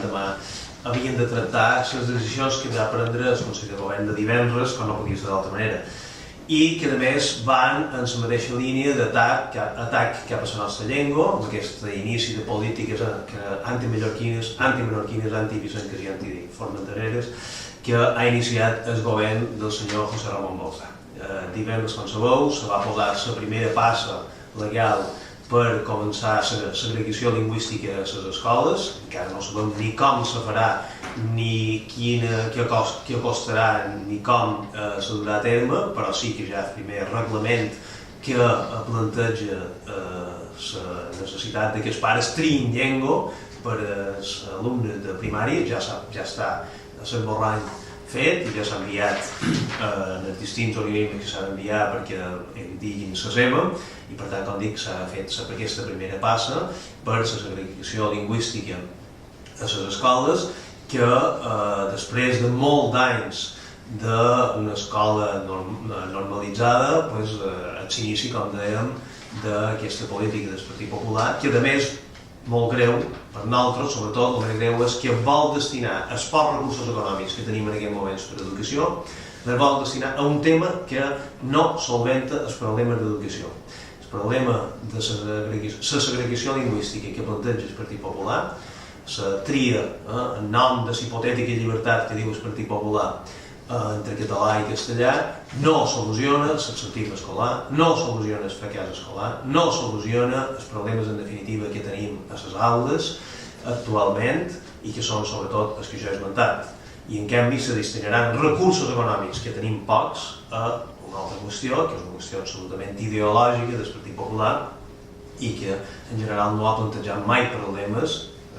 l'endemà havien de tractar les decisions que va prendre el Consell de Govern de divendres, com no podia ser d'altra manera, i que a més van en la mateixa línia d'atac cap a la nostra llengua, amb aquest inici de polítiques antimallorquines, antivicenques i antiformentereres que ha iniciat el govern del senyor José Ramón Bauzá. Divendres, com sabeu, se va posar la primera passa legal per començar la segregació lingüística a les escoles. Encara no sabem ni com se farà, ni què costarà, ni com se durà a terme, però sí que ja el primer reglament que planteja la necessitat que els pares triïn llengua per als alumnes de primària ja està a l'esborrany fet i ja s'ha enviat en els distints organismes que s'ha d'enviar perquè diguin la seva, i per tant, com dic, s'ha fet aquesta primera passa per la segregació lingüística a les escoles, que després de molts d'anys d'una escola normalitzada s'inici, com dèiem, d'aquesta política del Partit Popular, que a més molt greu per nosaltres, sobretot el més greu és que vol destinar els pocs recursos econòmics que tenim en aquests moments per a educació, els vol destinar a un tema que no solventa els problemes d'educació. El problema de la segregació lingüística que planteja el Partit Popular, la tria en nom de la hipotètica llibertat que diu el Partit Popular entre català i castellà, no soluciona l'absentisme escolar, no soluciona el fracàs escolar, no soluciona els problemes en definitiva que tenim a les aules actualment i que són sobretot els que jo he esmentat. I en canvi se destinaran recursos econòmics que tenim pocs a una altra qüestió, que és una qüestió absolutament ideològica del Partit Popular i que en general no ha plantejat mai problemes,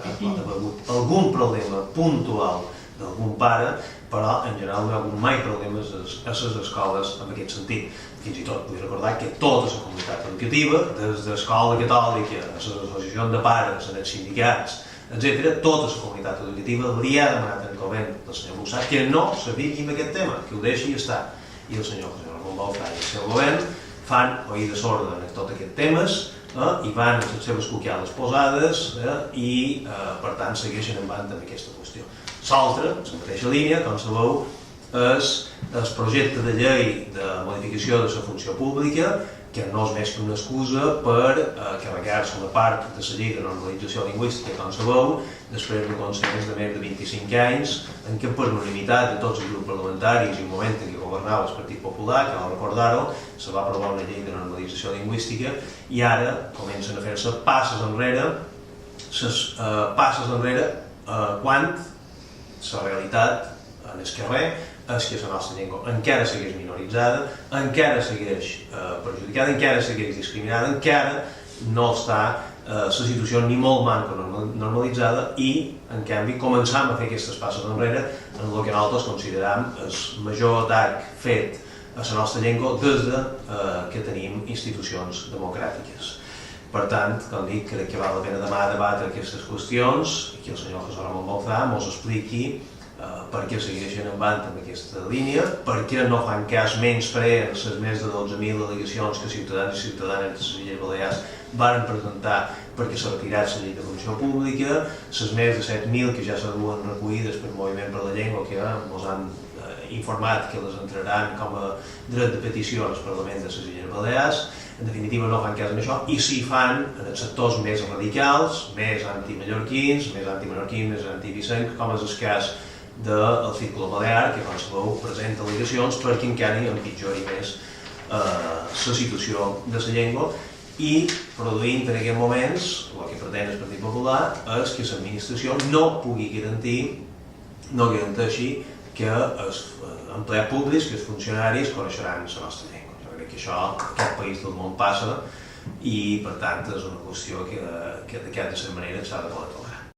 pot haver hagut algun problema puntual d'algun pare, però en general no hi ha hagut mai problemes a les escoles en aquest sentit. Fins i tot vull recordar que tota la comunitat educativa, des de l'escola catòlica, a les associacions de pares, en els sindicats, etc., tota la comunitat educativa li ha demanat al govern del senyor Bauzá que no s'aviqui amb aquest tema, que ho deixi estar. I el senyor José Ramón Bauzá i el seu govern fan oïda sorda en tots aquests temes i van amb les seves cuquiades posades i per tant segueixen endavant amb aquesta qüestió. L'altra, en la mateixa línia, com sabeu, és el projecte de llei de modificació de la funció pública, que no és més que una excusa per carregar-se una part de la llei de normalització lingüística, com sabeu, després d'un consens de més de 25 anys, en què per unanimitat de tots els grups parlamentaris i un moment en què governava el Partit Popular, que cal recordar-ho, se va aprovar una llei de normalització lingüística i ara comencen a fer-se passes enrere quan la realitat en el carrer és que la nostra llengua encara segueix minoritzada, encara segueix perjudicada, encara segueix discriminada, encara no està la situació ni molt manca normalitzada i, en canvi, començam a fer aquestes passes enrere en el que nosaltres consideram el major atac fet a la nostra llengua des que tenim institucions democràtiques. Per tant, com dic, crec que val la pena demà debatre aquestes qüestions i que el senyor José Ramón Bauzá ens expliqui per què segueixen endavant amb aquesta línia, per què no fan cas menyspreen les més de 12.000 al·legacions que ciutadans i ciutadanes de les Illes Balears van presentar perquè s'ha retirat la llei de funció pública, les més de 7.000 que ja s'han recollides per Moviment per la Llengua, que ens han informat que les entraran com a dret de petició al Parlament de les Illes Balears. En definitiva, no fan cas en això i s'hi fan en els sectors més radicals, més antimallorquins, més antivicencs, com és el cas del Círculo Balear, que, com sabeu, presenta al·legacions perquè encara empitjori més la situació de la llengua i produint en aquests moments el que pretén el Partit Popular és que l'administració no pugui garanteixi que els empleats públics, que els funcionaris coneixeran la nostra llengua. Jo crec que això en aquest país del món passa i per tant és una qüestió que d'aquesta manera s'ha de poder tolerar.